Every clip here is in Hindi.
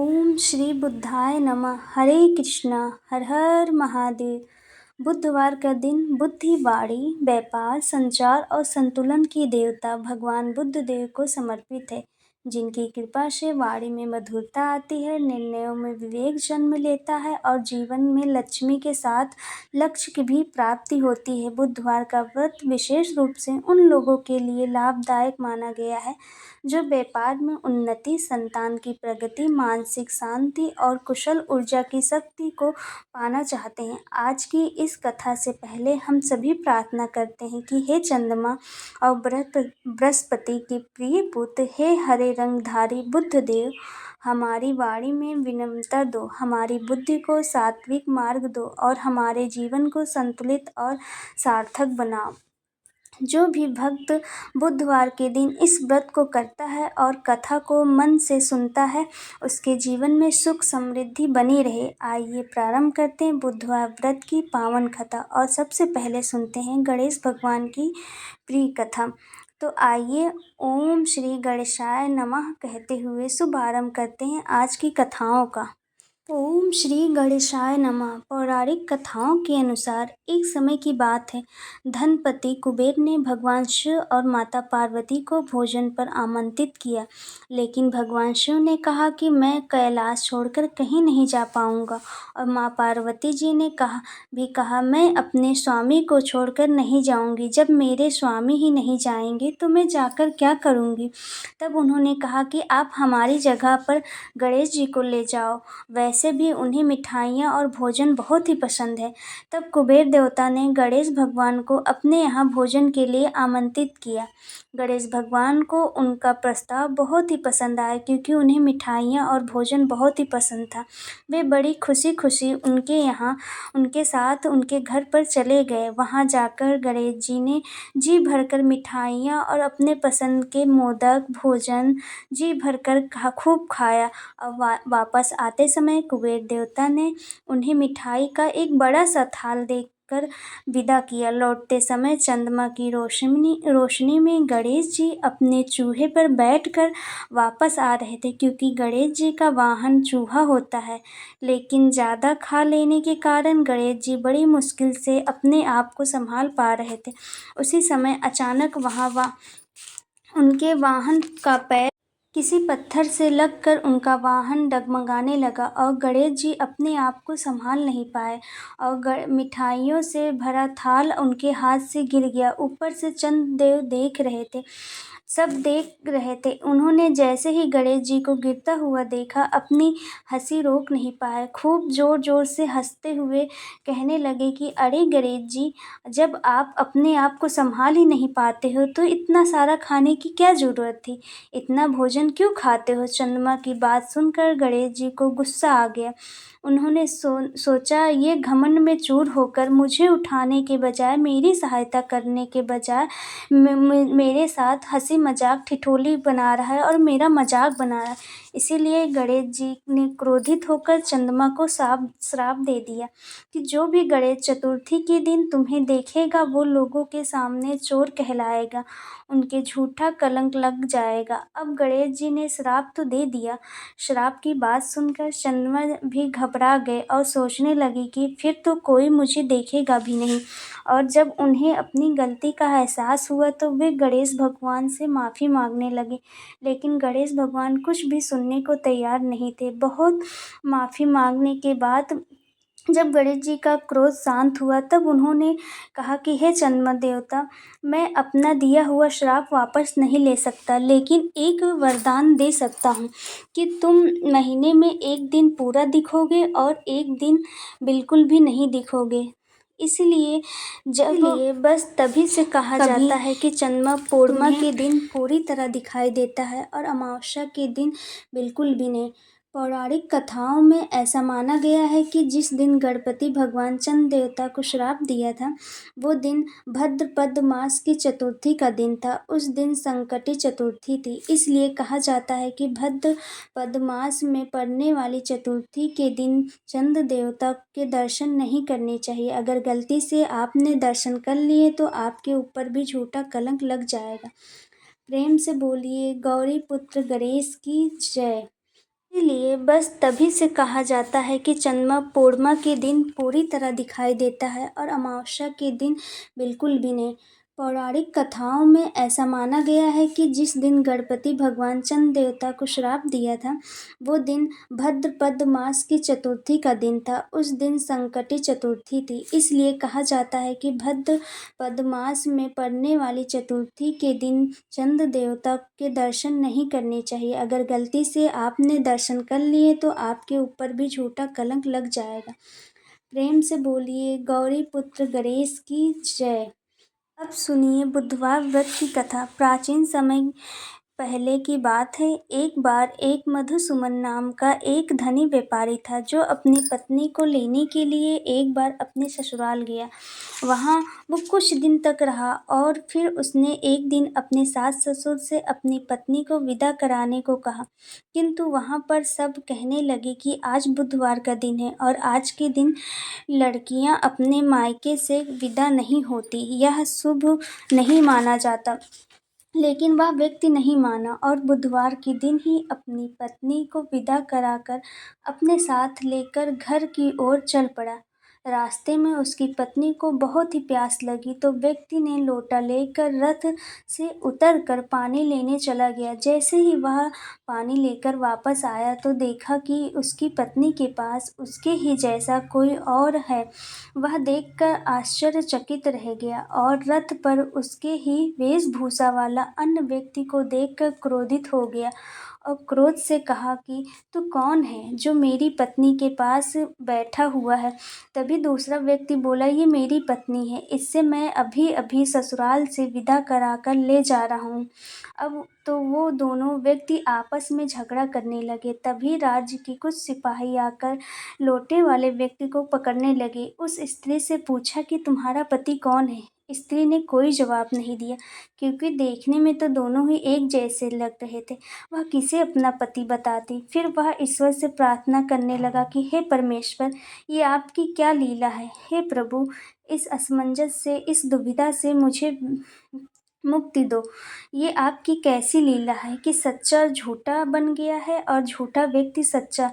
ओम श्री बुद्धाय नमः। हरे कृष्णा। हर हर महादेव। बुधवार का दिन बुद्धि, वाणी, व्यापार, संचार और संतुलन की देवता भगवान बुद्ध देव को समर्पित है, जिनकी कृपा से वाणी में मधुरता आती है, निर्णयों में विवेक जन्म लेता है और जीवन में लक्ष्मी के साथ लक्ष्य की भी प्राप्ति होती है। बुधवार का व्रत विशेष रूप से उन लोगों के लिए लाभदायक माना गया है जो व्यापार में उन्नति, संतान की प्रगति, मानसिक शांति और कुशल ऊर्जा की शक्ति को पाना चाहते हैं। आज की इस कथा से पहले हम सभी प्रार्थना करते हैं कि हे चंद्रमा और बृहस्पति के प्रिय पुत्र, हे हरे रंगधारी बुद्ध देव, हमारी वाणी में विनम्रता दो, हमारी बुद्धि को सात्विक मार्ग दो और हमारे जीवन को संतुलित और सार्थक बनाओ। जो भी भक्त बुधवार के दिन इस व्रत को करता है और कथा को मन से सुनता है, उसके जीवन में सुख समृद्धि बनी रहे। आइए प्रारंभ करते हैं बुधवार व्रत की पावन कथा और सबसे पहले सुनते हैं गणेश भगवान की प्रिय कथा। तो आइए ओम श्री गणेशाय नमः कहते हुए शुभारंभ करते हैं आज की कथाओं का। ओम श्री गणेशाय नमः। पौराणिक कथाओं के अनुसार एक समय की बात है, धनपति कुबेर ने भगवान शिव और माता पार्वती को भोजन पर आमंत्रित किया, लेकिन भगवान शिव ने कहा कि मैं कैलाश छोड़कर कहीं नहीं जा पाऊंगा और माँ पार्वती जी ने कहा मैं अपने स्वामी को छोड़कर नहीं जाऊंगी। जब मेरे स्वामी ही नहीं जाएंगे तो मैं जाकर क्या करूंगी। तब उन्होंने कहा कि आप हमारी जगह पर गणेश जी को ले जाओ, वैसे भी उन्हें मिठाइयाँ और भोजन बहुत ही पसंद है। तब कुबेर देवता ने गणेश भगवान को अपने यहाँ भोजन के लिए आमंत्रित किया। गणेश भगवान को उनका प्रस्ताव बहुत ही पसंद आया, क्योंकि उन्हें मिठाइयाँ और भोजन बहुत ही पसंद था। वे बड़ी खुशी खुशी उनके साथ उनके घर पर चले गए। वहाँ जाकर गणेश जी ने जी भरकर मिठाइयाँ और अपने पसंद के मोदक भोजन जी भरकर खूब खाया। अब वापस आते समय कुबेर देवता ने उन्हें मिठाई का एक बड़ा सा थाल देकर विदा किया। लौटते समय चंद्रमा की रोशनी में गणेश जी अपने चूहे पर बैठकर वापस आ रहे थे, क्योंकि गणेश जी का वाहन चूहा होता है। लेकिन ज़्यादा खा लेने के कारण गणेश जी बड़ी मुश्किल से अपने आप को संभाल पा रहे थे। उसी समय अचानक उनके वाहन का पैर किसी पत्थर से लगकर उनका वाहन डगमगाने लगा और गणेश जी अपने आप को संभाल नहीं पाए और मिठाइयों से भरा थाल उनके हाथ से गिर गया। ऊपर से चंद्रदेव सब देख रहे थे। उन्होंने जैसे ही गणेश जी को गिरता हुआ देखा, अपनी हंसी रोक नहीं पाए। खूब जोर जोर से हंसते हुए कहने लगे कि अरे गणेश जी, जब आप अपने आप को संभाल ही नहीं पाते हो तो इतना सारा खाने की क्या ज़रूरत थी, इतना भोजन क्यों खाते हो। चंद्रमा की बात सुनकर गणेश जी को गुस्सा आ गया। उन्होंने सोचा ये घमंड में चूर होकर मुझे उठाने के बजाय, मेरी सहायता करने के बजाय मेरे साथ हंसी मजाक ठिठोली बना रहा है और मेरा मजाक बना रहा है। इसीलिए गणेश जी ने क्रोधित होकर चंद्रमा को श्राप दे दिया कि जो भी गणेश चतुर्थी के दिन तुम्हें देखेगा वो लोगों के सामने चोर कहलाएगा, उनके झूठा कलंक लग जाएगा। अब गणेश जी ने श्राप तो दे दिया। श्राप की बात सुनकर चंद्रमा भी घबरा गए और सोचने लगी कि फिर तो कोई मुझे देखेगा भी नहीं। और जब उन्हें अपनी गलती का एहसास हुआ तो वे गणेश भगवान से माफ़ी मांगने लगे, लेकिन गणेश भगवान कुछ भी सुनने को तैयार नहीं थे। बहुत माफ़ी मांगने के बाद जब गणेश जी का क्रोध शांत हुआ, तब उन्होंने कहा कि हे चंद्रमा देवता, मैं अपना दिया हुआ श्राप वापस नहीं ले सकता, लेकिन एक वरदान दे सकता हूँ कि तुम महीने में एक दिन पूरा दिखोगे और एक दिन बिल्कुल भी नहीं दिखोगे। इसलिए बस तभी से कहा जाता है कि चंद्रमा पूर्णिमा के दिन पूरी तरह दिखाई देता है और अमावस्या के दिन बिल्कुल भी नहीं। पौराणिक कथाओं में ऐसा माना गया है कि जिस दिन गणपति भगवान चंद्र देवता को श्राप दिया था, वो दिन भाद्रपद मास की चतुर्थी का दिन था। उस दिन संकटी चतुर्थी थी, इसलिए कहा जाता है कि भाद्रपद मास में पड़ने वाली चतुर्थी के दिन चंद्र देवता के दर्शन नहीं करने चाहिए। अगर गलती से आपने दर्शन कर लिए तो आपके ऊपर भी झूठा कलंक लग जाएगा। प्रेम से बोलिए गौरी पुत्र गणेश की जय। इसीलिए बस तभी से कहा जाता है कि चंद्रमा पूर्णिमा के दिन पूरी तरह दिखाई देता है और अमावस्या के दिन बिल्कुल भी नहीं। पौराणिक कथाओं में ऐसा माना गया है कि जिस दिन गणपति भगवान चंद्र देवता को श्राप दिया था, वो दिन भाद्रपद मास की चतुर्थी का दिन था। उस दिन संकटी चतुर्थी थी, इसलिए कहा जाता है कि भाद्रपद मास में पड़ने वाली चतुर्थी के दिन चंद्र देवता के दर्शन नहीं करने चाहिए। अगर गलती से आपने दर्शन कर लिए तो आपके ऊपर भी झूठा कलंक लग जाएगा। प्रेम से बोलिए गौरी पुत्र गणेश की जय। अब सुनिए बुधवार व्रत की कथा। प्राचीन समय पहले की बात है। एक बार एक मधुसूदन नाम का एक धनी व्यापारी था, जो अपनी पत्नी को लेने के लिए एक बार अपने ससुराल गया। वहाँ वो कुछ दिन तक रहा और फिर उसने एक दिन अपने सास ससुर से अपनी पत्नी को विदा कराने को कहा। किंतु वहाँ पर सब कहने लगे कि आज बुधवार का दिन है और आज के दिन लड़कियां अपने मायके से विदा नहीं होती, यह शुभ नहीं माना जाता। लेकिन वह व्यक्ति नहीं माना और बुधवार के दिन ही अपनी पत्नी को विदा कराकर अपने साथ लेकर घर की ओर चल पड़ा। रास्ते में उसकी पत्नी को बहुत ही प्यास लगी, तो व्यक्ति ने लोटा लेकर रथ से उतरकर पानी लेने चला गया। जैसे ही वह पानी लेकर वापस आया तो देखा कि उसकी पत्नी के पास उसके ही जैसा कोई और है। वह देखकर आश्चर्यचकित रह गया और रथ पर उसके ही वेशभूषा वाला अन्य व्यक्ति को देखकर क्रोधित हो गया और क्रोध से कहा कि तू कौन है जो मेरी पत्नी के पास बैठा हुआ है। तभी दूसरा व्यक्ति बोला, ये मेरी पत्नी है, इससे मैं अभी अभी ससुराल से विदा कराकर ले जा रहा हूँ। अब तो वो दोनों व्यक्ति आपस में झगड़ा करने लगे। तभी राज्य के कुछ सिपाही आकर लोटे वाले व्यक्ति को पकड़ने लगे। उस स्त्री से पूछा कि तुम्हारा पति कौन है। स्त्री ने कोई जवाब नहीं दिया, क्योंकि देखने में तो दोनों ही एक जैसे लग रहे थे। वह किसे अपना पति बताती। फिर वह ईश्वर से प्रार्थना करने लगा कि हे परमेश्वर, ये आपकी क्या लीला है। हे प्रभु, इस असमंजस से, इस दुविधा से मुझे मुक्ति दो। ये आपकी कैसी लीला है कि सच्चा झूठा बन गया है और झूठा व्यक्ति सच्चा।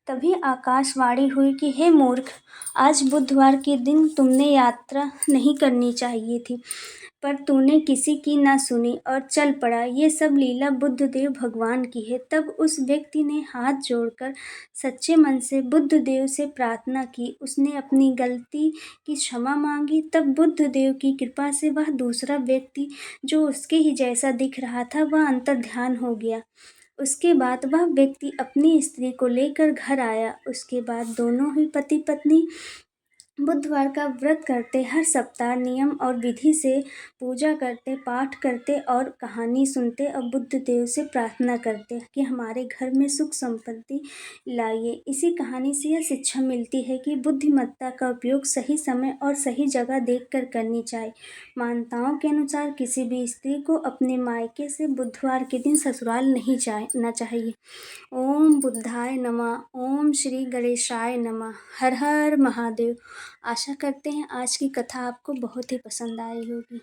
तभी आकाशवाणी हुई कि हे मूर्ख, आज बुधवार के दिन तुमने यात्रा नहीं करनी चाहिए थी, पर तूने किसी की ना सुनी और चल पड़ा। ये सब लीला बुद्धदेव भगवान की है। तब उस व्यक्ति ने हाथ जोड़कर सच्चे मन से बुद्धदेव से प्रार्थना की। उसने अपनी गलती की क्षमा मांगी। तब बुद्धदेव की कृपा से वह दूसरा व्यक्ति, जो उसके ही जैसा दिख रहा था, वह अंतर्ध्यान हो गया। उसके बाद वह व्यक्ति अपनी स्त्री को लेकर घर आया। उसके बाद दोनों ही पति पत्नी बुधवार का व्रत करते, हर सप्ताह नियम और विधि से पूजा करते, पाठ करते और कहानी सुनते और बुद्ध देव से प्रार्थना करते कि हमारे घर में सुख संपत्ति लाइए। इसी कहानी से यह शिक्षा मिलती है कि बुद्धिमत्ता का उपयोग सही समय और सही जगह देखकर करनी चाहिए। मान्यताओं के अनुसार किसी भी स्त्री को अपने मायके से बुधवार के दिन ससुराल नहीं जाना चाहिए। ओम बुद्धाय नमः। ओम श्री गणेशाय नमः। हर हर महादेव। आशा करते हैं आज की कथा आपको बहुत ही पसंद आई होगी।